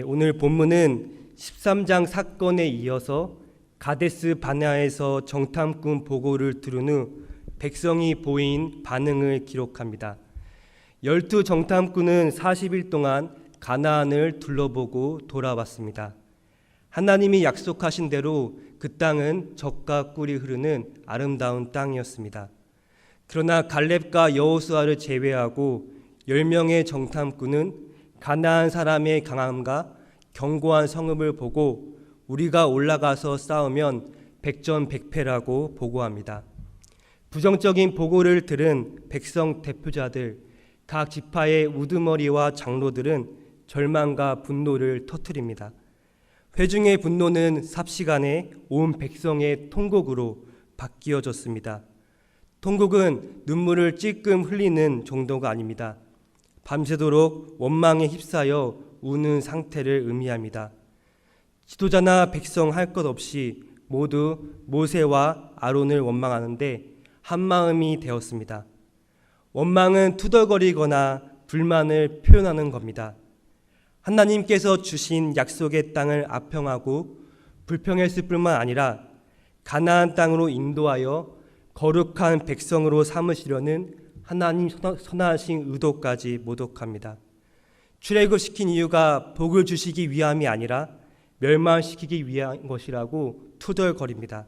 오늘 본문은 13장 사건에 이어서 가데스 바네아에서 정탐꾼 보고를 들은 후 백성이 보인 반응을 기록합니다. 12 정탐꾼은 40일 동안 가나안을 둘러보고 돌아왔습니다. 하나님이 약속하신 대로 그 땅은 젖과 꿀이 흐르는 아름다운 땅이었습니다. 그러나 갈렙과 여호수아를 제외하고 10명의 정탐꾼은 가나안 사람의 강함과 견고한 성읍을 보고 우리가 올라가서 싸우면 백전백패라고 보고합니다. 부정적인 보고를 들은 백성 대표자들, 각 지파의 우두머리와 장로들은 절망과 분노를 터뜨립니다. 회중의 분노는 삽시간에 온 백성의 통곡으로 바뀌어졌습니다. 통곡은 눈물을 찔끔 흘리는 정도가 아닙니다. 밤새도록 원망에 휩싸여 우는 상태를 의미합니다. 지도자나 백성 할 것 없이 모두 모세와 아론을 원망하는데 한마음이 되었습니다. 원망은 투덜거리거나 불만을 표현하는 겁니다. 하나님께서 주신 약속의 땅을 아평하고 불평했을 뿐만 아니라 가나안 땅으로 인도하여 거룩한 백성으로 삼으시려는 하나님 선하신 의도까지 모독합니다. 출애굽시킨 이유가 복을 주시기 위함이 아니라 멸망시키기 위한 것이라고 투덜거립니다.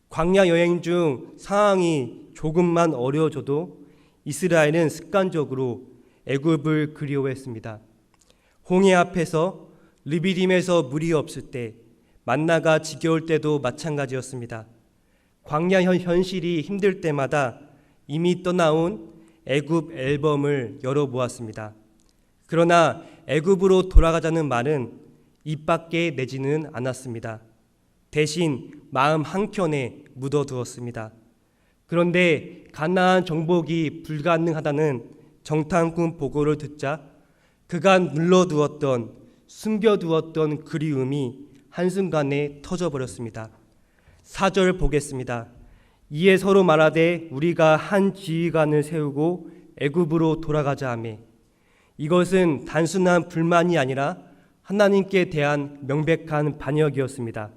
광야 여행 중 상황이 조금만 어려워져도 이스라엘은 습관적으로 애굽을 그리워했습니다. 홍해 앞에서 르비딤에서 물이 없을 때, 만나가 지겨울 때도 마찬가지였습니다. 광야 현실이 힘들 때마다 이미 떠나온 애굽 앨범을 열어보았습니다. 그러나 애굽으로 돌아가자는 말은 입 밖에 내지는 않았습니다. 대신 마음 한켠에 묻어두었습니다. 그런데 가나안 정복이 불가능하다는 정탐꾼 보고를 듣자 그간 눌러두었던, 숨겨두었던 그리움이 한순간에 터져버렸습니다. 4절 보겠습니다. 이에 서로 말하되 우리가 한 지휘관을 세우고 애굽으로 돌아가자 하매, 이것은 단순한 불만이 아니라 하나님께 대한 명백한 반역이었습니다.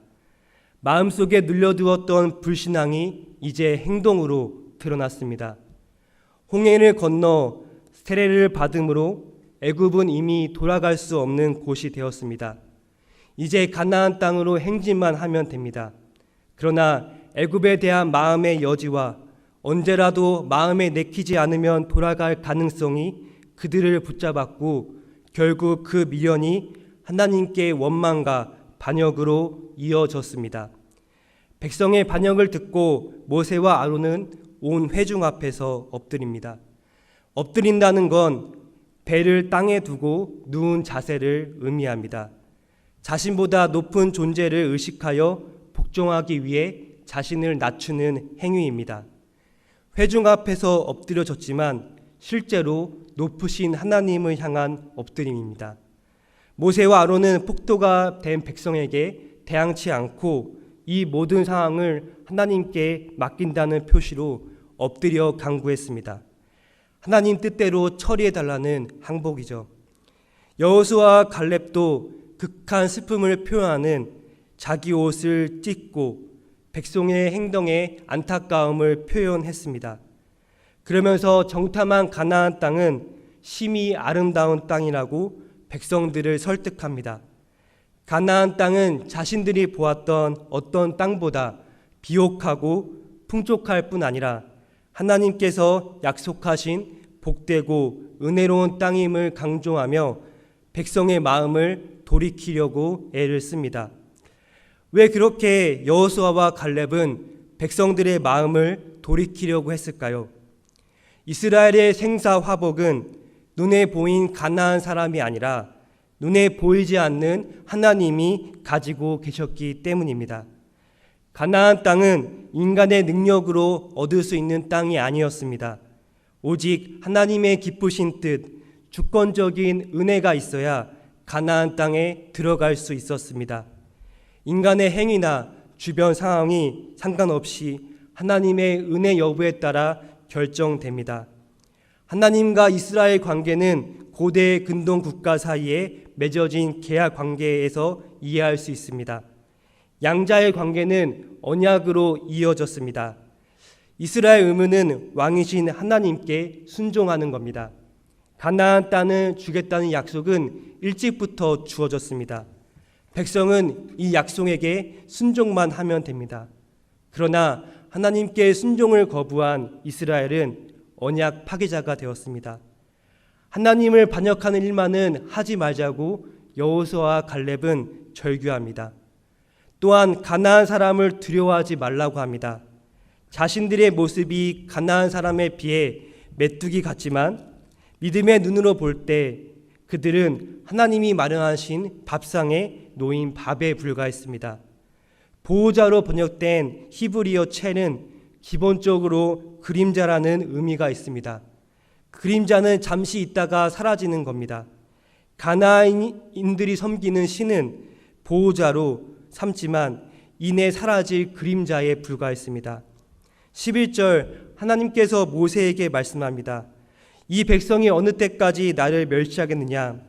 마음속에 눌려두었던 불신앙이 이제 행동으로 드러났습니다. 홍해를 건너 세례를 받음으로 애굽은 이미 돌아갈 수 없는 곳이 되었습니다. 이제 가나안 땅으로 행진만 하면 됩니다. 그러나 애굽에 대한 마음의 여지와 언제라도 마음에 내키지 않으면 돌아갈 가능성이 그들을 붙잡았고 결국 그 미련이 하나님께 원망과 반역으로 이어졌습니다. 백성의 반역을 듣고 모세와 아론은 온 회중 앞에서 엎드립니다. 엎드린다는 건 배를 땅에 두고 누운 자세를 의미합니다. 자신보다 높은 존재를 의식하여 복종하기 위해 자신을 낮추는 행위입니다. 회중 앞에서 엎드려졌지만 실제로 높으신 하나님을 향한 엎드림입니다. 모세와 아론은 폭도가 된 백성에게 대항치 않고 이 모든 상황을 하나님께 맡긴다는 표시로 엎드려 간구했습니다. 하나님 뜻대로 처리해달라는 항복이죠. 여호수아와 갈렙도 극한 슬픔을 표현하는 자기 옷을 찢고 백성의 행동에 안타까움을 표현했습니다. 그러면서 정탐한 가나안 땅은 심히 아름다운 땅이라고 백성들을 설득합니다. 가나안 땅은 자신들이 보았던 어떤 땅보다 비옥하고 풍족할 뿐 아니라 하나님께서 약속하신 복되고 은혜로운 땅임을 강조하며 백성의 마음을 돌이키려고 애를 씁니다. 왜 그렇게 여호수아와 갈렙은 백성들의 마음을 돌이키려고 했을까요? 이스라엘의 생사화복은 눈에 보인 가나안 사람이 아니라 눈에 보이지 않는 하나님이 가지고 계셨기 때문입니다. 가나안 땅은 인간의 능력으로 얻을 수 있는 땅이 아니었습니다. 오직 하나님의 기쁘신 뜻, 주권적인 은혜가 있어야 가나안 땅에 들어갈 수 있었습니다. 인간의 행위나 주변 상황이 상관없이 하나님의 은혜 여부에 따라 결정됩니다. 하나님과 이스라엘 관계는 고대 근동 국가 사이에 맺어진 계약 관계에서 이해할 수 있습니다. 양자의 관계는 언약으로 이어졌습니다. 이스라엘 의무는 왕이신 하나님께 순종하는 겁니다. 가나안 땅을 주겠다는 약속은 일찍부터 주어졌습니다. 백성은 이 약속에게 순종만 하면 됩니다. 그러나 하나님께 순종을 거부한 이스라엘은 언약 파기자가 되었습니다. 하나님을 반역하는 일만은 하지 말자고 여호수아와 갈렙은 절규합니다. 또한 가나안 사람을 두려워하지 말라고 합니다. 자신들의 모습이 가나안 사람에 비해 메뚜기 같지만 믿음의 눈으로 볼 때 그들은 하나님이 마련하신 밥상에 놓인 밥에 불과했습니다. 보호자로 번역된 히브리어 첼은 기본적으로 그림자라는 의미가 있습니다. 그림자는 잠시 있다가 사라지는 겁니다. 가나안인들이 섬기는 신은 보호자로 삼지만 이내 사라질 그림자에 불과했습니다. 11절 하나님께서 모세에게 말씀합니다. 이 백성이 어느 때까지 나를 멸시하겠느냐.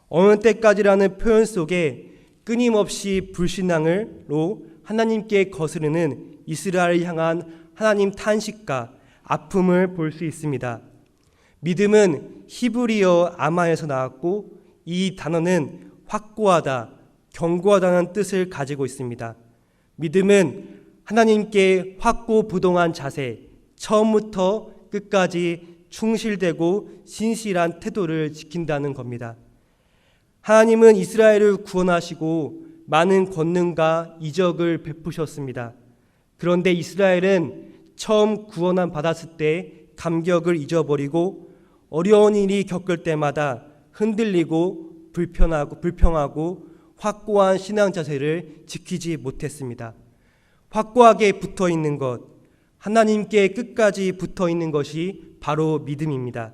어느 때까지라는 표현 속에 끊임없이 불신앙으로 하나님께 거스르는 이스라엘을 향한 하나님 탄식과 아픔을 볼 수 있습니다. 믿음은 히브리어 아마에서 나왔고 이 단어는 확고하다, 견고하다는 뜻을 가지고 있습니다. 믿음은 하나님께 확고부동한 자세, 처음부터 끝까지 충실되고 신실한 태도를 지킨다는 겁니다. 하나님은 이스라엘을 구원하시고 많은 권능과 이적을 베푸셨습니다. 그런데 이스라엘은 처음 구원함 받았을 때 감격을 잊어버리고 어려운 일이 겪을 때마다 흔들리고 불평하고 확고한 신앙 자세를 지키지 못했습니다. 확고하게 붙어 있는 것, 하나님께 끝까지 붙어 있는 것이 바로 믿음입니다.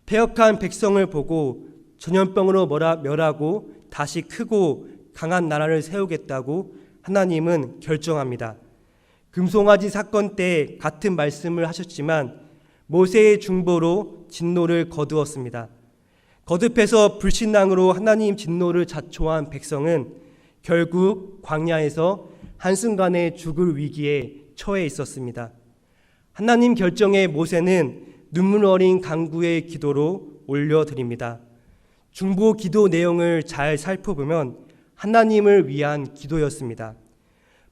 패역한 백성을 보고 전염병으로 멸하고 다시 크고 강한 나라를 세우겠다고 하나님은 결정합니다. 금송아지 사건 때 같은 말씀을 하셨지만 모세의 중보로 진노를 거두었습니다. 거듭해서 불신앙으로 하나님 진노를 자초한 백성은 결국 광야에서 한순간에 죽을 위기에 처해 있었습니다. 하나님 결정에 모세는 눈물 어린 간구의 기도로 올려드립니다. 중보 기도 내용을 잘 살펴보면 하나님을 위한 기도였습니다.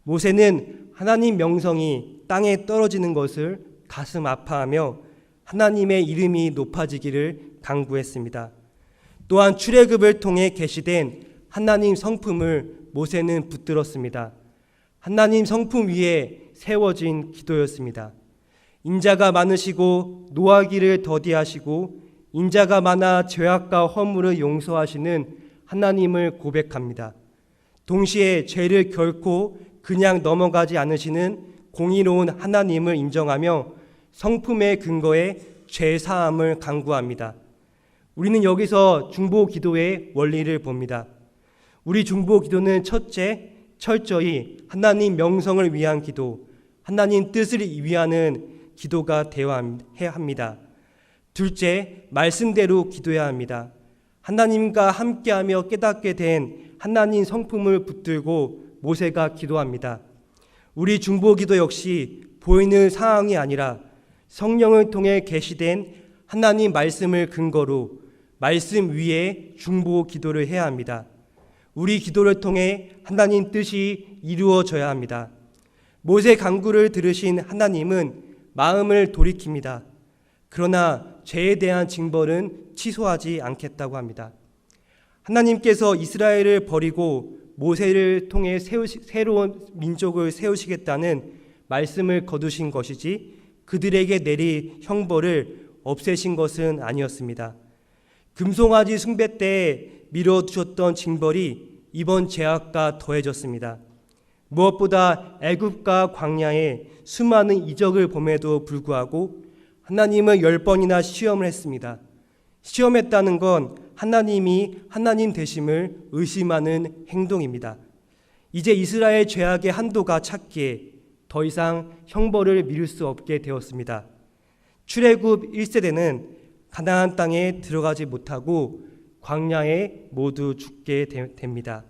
모세는 하나님 명성이 땅에 떨어지는 것을 가슴 아파하며 하나님의 이름이 높아지기를 간구했습니다. 또한 출애굽을 통해 계시된 하나님 성품을 모세는 붙들었습니다. 하나님 성품 위에 세워진 기도였습니다. 인자가 많으시고 노하기를 더디하시고 인자가 많아 죄악과 허물을 용서하시는 하나님을 고백합니다. 동시에 죄를 결코 그냥 넘어가지 않으시는 공의로운 하나님을 인정하며 성품의 근거에 죄사함을 간구합니다. 우리는 여기서 중보 기도의 원리를 봅니다. 우리 중보 기도는 첫째, 철저히 하나님 명성을 위한 기도, 하나님 뜻을 위하는 기도가 되어야 합니다. 둘째, 말씀대로 기도해야 합니다. 하나님과 함께하며 깨닫게 된 하나님 성품을 붙들고 모세가 기도합니다. 우리 중보 기도 역시 보이는 상황이 아니라 성령을 통해 계시된 하나님 말씀을 근거로 말씀 위에 중보 기도를 해야 합니다. 우리 기도를 통해 하나님 뜻이 이루어져야 합니다. 모세 간구를 들으신 하나님은 마음을 돌이킵니다. 그러나 죄에 대한 징벌은 취소하지 않겠다고 합니다. 하나님께서 이스라엘을 버리고 모세를 통해 새로운 민족을 세우시겠다는 말씀을 거두신 것이지 그들에게 내릴 형벌을 없애신 것은 아니었습니다. 금송아지 숭배 때 미뤄두셨던 징벌이 이번 죄악과 더해졌습니다. 무엇보다 애굽과 광야에 수많은 이적을 봄에도 불구하고 하나님은 10번이나 시험을 했습니다. 시험했다는 건 하나님이 하나님 되심을 의심하는 행동입니다. 이제 이스라엘 죄악의 한도가 찼기에 더 이상 형벌을 미룰 수 없게 되었습니다. 출애굽 1세대는 가나안 땅에 들어가지 못하고 광야에 모두 죽게 됩니다.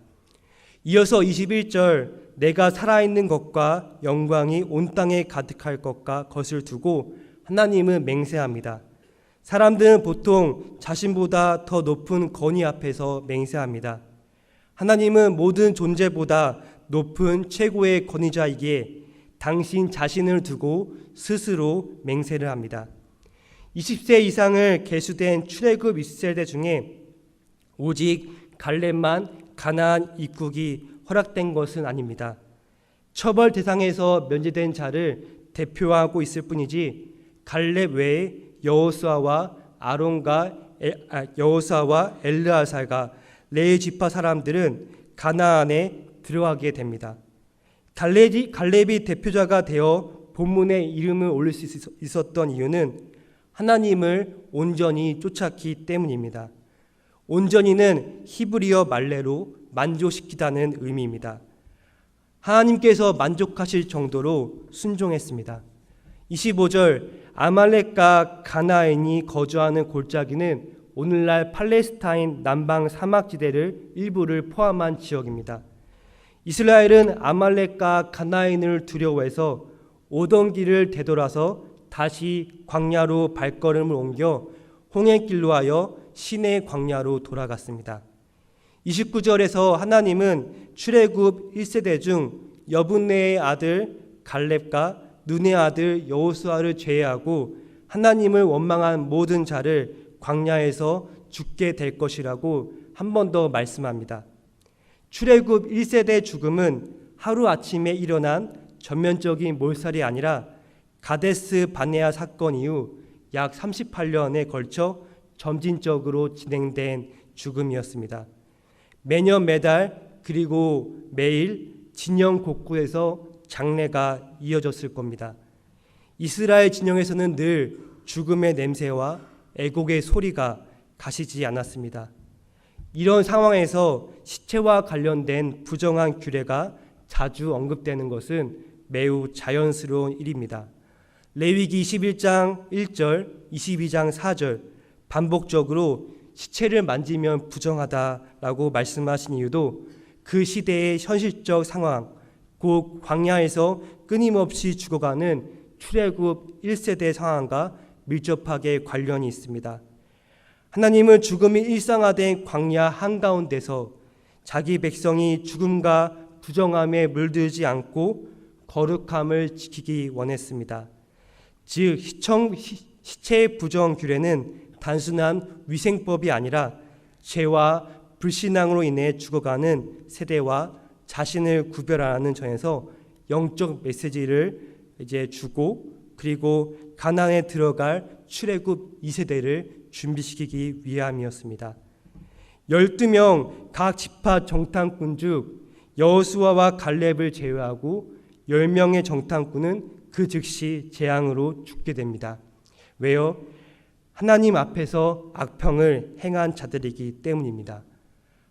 이어서 21절 내가 살아있는 것과 영광이 온 땅에 가득할 것을 두고 하나님은 맹세합니다. 사람들은 보통 자신보다 더 높은 권위 앞에서 맹세합니다. 하나님은 모든 존재보다 높은 최고의 권위자이기에 당신 자신을 두고 스스로 맹세를 합니다. 20세 이상을 계수된 출애굽 1세대 중에 오직 갈렙만 가나안 입국이 허락된 것은 아닙니다. 처벌 대상에서 면제된 자를 대표하고 있을 뿐이지 갈렙 외에 여호수아와 엘르아살과 레위 지파 사람들은 가나안에 들어가게 됩니다. 갈렙이 대표자가 되어 본문에 이름을 올릴 수 있었던 이유는 하나님을 온전히 쫓았기 때문입니다. 온전히는 히브리어 말레로 만족시키다는 의미입니다. 하나님께서 만족하실 정도로 순종했습니다. 25절 아말렉과 가나안이 거주하는 골짜기는 오늘날 팔레스타인 남방 사막지대를 일부를 포함한 지역입니다. 이스라엘은 아말렉과 가나안을 두려워해서 오던 길을 되돌아서 다시 광야로 발걸음을 옮겨 홍해길로 하여 시내 광야로 돌아갔습니다. 29절에서 하나님은 출애굽 1세대 중 여분네의 아들 갈렙과 눈의 아들 여호수아를 제외하고 하나님을 원망한 모든 자를 광야에서 죽게 될 것이라고 한 번 더 말씀합니다. 출애굽 1세대 죽음은 하루아침에 일어난 전면적인 몰살이 아니라 가데스 바네아 사건 이후 약 38년에 걸쳐 점진적으로 진행된 죽음이었습니다. 매년 매달 그리고 매일 진영 곳곳에서 장례가 이어졌을 겁니다. 이스라엘 진영에서는 늘 죽음의 냄새와 애곡의 소리가 가시지 않았습니다. 이런 상황에서 시체와 관련된 부정한 규례가 자주 언급되는 것은 매우 자연스러운 일입니다. 레위기 21장 1절, 22장 4절 반복적으로 시체를 만지면 부정하다라고 말씀하신 이유도 그 시대의 현실적 상황, 곧 광야에서 끊임없이 죽어가는 출애굽 1세대 상황과 밀접하게 관련이 있습니다. 하나님은 죽음이 일상화된 광야 한가운데서 자기 백성이 죽음과 부정함에 물들지 않고 거룩함을 지키기 원했습니다. 즉 시체 부정 규례는 단순한 위생법이 아니라 죄와 불신앙으로 인해 죽어가는 세대와 자신을 구별하는 점에서 영적 메시지를 주고 그리고 가나안에 들어갈 출애굽 2세대를 준비시키기 위함이었습니다. 12명 각 지파 정탐꾼 중 여호수아와 갈렙을 제외하고 10명의 정탐꾼은 그 즉시 재앙으로 죽게 됩니다. 왜요? 하나님 앞에서 악평을 행한 자들이기 때문입니다.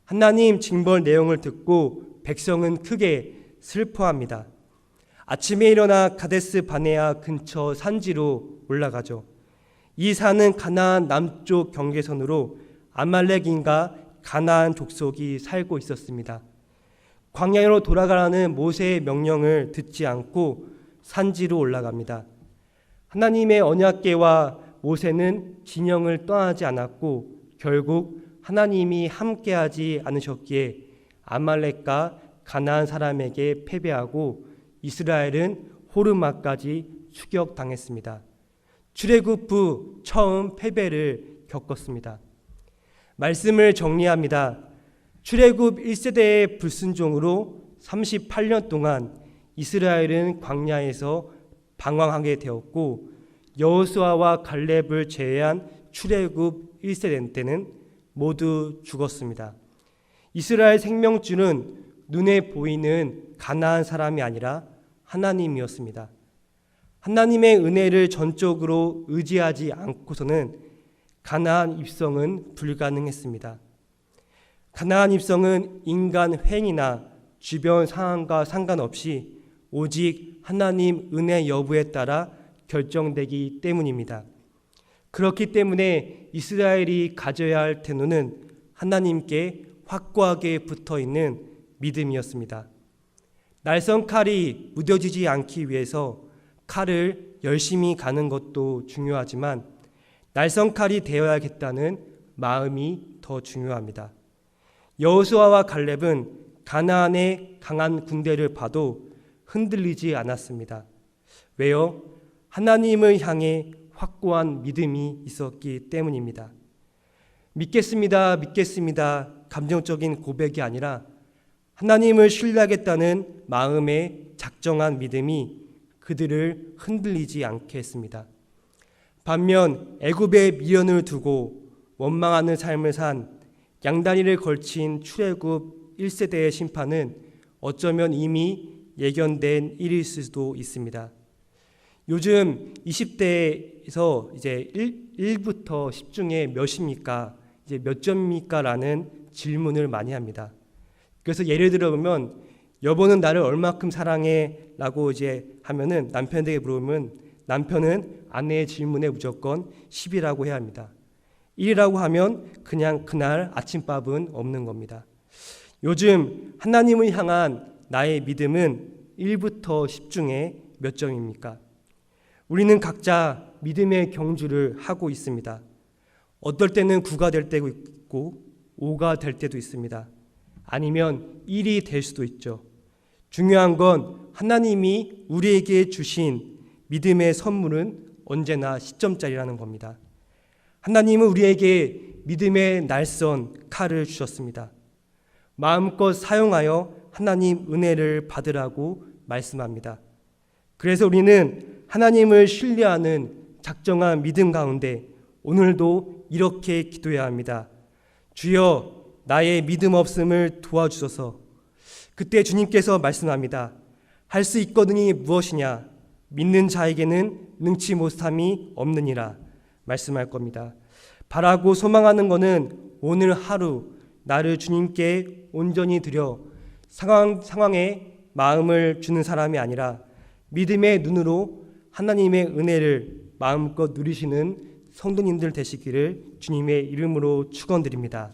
하나님 징벌 내용을 듣고 백성은 크게 슬퍼합니다. 아침에 일어나 가데스 바네아 근처 산지로 올라가죠. 이 산은 가나안 남쪽 경계선으로 아말렉인과 가나안 족속이 살고 있었습니다. 광야로 돌아가라는 모세의 명령을 듣지 않고 산지로 올라갑니다. 하나님의 언약궤와 모세는 진영을 떠나지 않았고 결국 하나님이 함께하지 않으셨기에 아말렉과 가나안 사람에게 패배하고 이스라엘은 호르마까지 추격당했습니다. 출애굽 후 처음 패배를 겪었습니다. 말씀을 정리합니다. 출애굽 1세대의 불순종으로 38년 동안 이스라엘은 광야에서 방황하게 되었고 여호수아와 갈렙을 제외한 출애굽 1세대 때는 모두 죽었습니다. 이스라엘 생명줄은 눈에 보이는 가나안 사람이 아니라 하나님이었습니다. 하나님의 은혜를 전적으로 의지하지 않고서는 가나안 입성은 불가능했습니다. 가나안 입성은 인간 행위나 주변 상황과 상관없이 오직 하나님 은혜 여부에 따라 결정되기 때문입니다. 그렇기 때문에 이스라엘이 가져야 할 태도는 하나님께 확고하게 붙어 있는 믿음이었습니다. 날선 칼이 무뎌지지 않기 위해서 칼을 열심히 가는 것도 중요하지만 날선 칼이 되어야겠다는 마음이 더 중요합니다. 여호수아와 갈렙은 가나안의 강한 군대를 봐도 흔들리지 않았습니다. 왜요? 하나님을 향해 확고한 믿음이 있었기 때문입니다. 믿겠습니다, 믿겠습니다. 감정적인 고백이 아니라 하나님을 신뢰하겠다는 마음의 작정한 믿음이 그들을 흔들리지 않게 했습니다. 반면 애굽의 미련을 두고 원망하는 삶을 산 양다리를 걸친 출애굽 1세대의 심판은 어쩌면 이미 예견된 일일 수도 있습니다. 요즘 20대에서 이제 1부터 10 중에 몇입니까? 이제 몇 점입니까? 라는 질문을 많이 합니다. 그래서 예를 들어 보면 여보는 나를 얼마큼 사랑해? 라고 이제 하면은 남편에게 물으면 남편은 아내의 질문에 무조건 10이라고 해야 합니다. 1이라고 하면 그냥 그날 아침밥은 없는 겁니다. 요즘 하나님을 향한 나의 믿음은 1부터 10 중에 몇 점입니까? 우리는 각자 믿음의 경주를 하고 있습니다. 어떨 때는 9가 될 때도 있고 5가 될 때도 있습니다. 아니면 1이 될 수도 있죠. 중요한 건 하나님이 우리에게 주신 믿음의 선물은 언제나 시점짜리라는 겁니다. 하나님은 우리에게 믿음의 날선 칼을 주셨습니다. 마음껏 사용하여 하나님 은혜를 받으라고 말씀합니다. 그래서 우리는 하나님을 신뢰하는 작정한 믿음 가운데 오늘도 이렇게 기도해야 합니다. 주여 나의 믿음 없음을 도와주소서. 그때 주님께서 말씀합니다. 할 수 있거든이 무엇이냐? 믿는 자에게는 능치 못함이 없느니라 말씀할 겁니다. 바라고 소망하는 것은 오늘 하루 나를 주님께 온전히 드려 상황에 마음을 주는 사람이 아니라 믿음의 눈으로 하나님의 은혜를 마음껏 누리시는 성도님들 되시기를 주님의 이름으로 축원드립니다.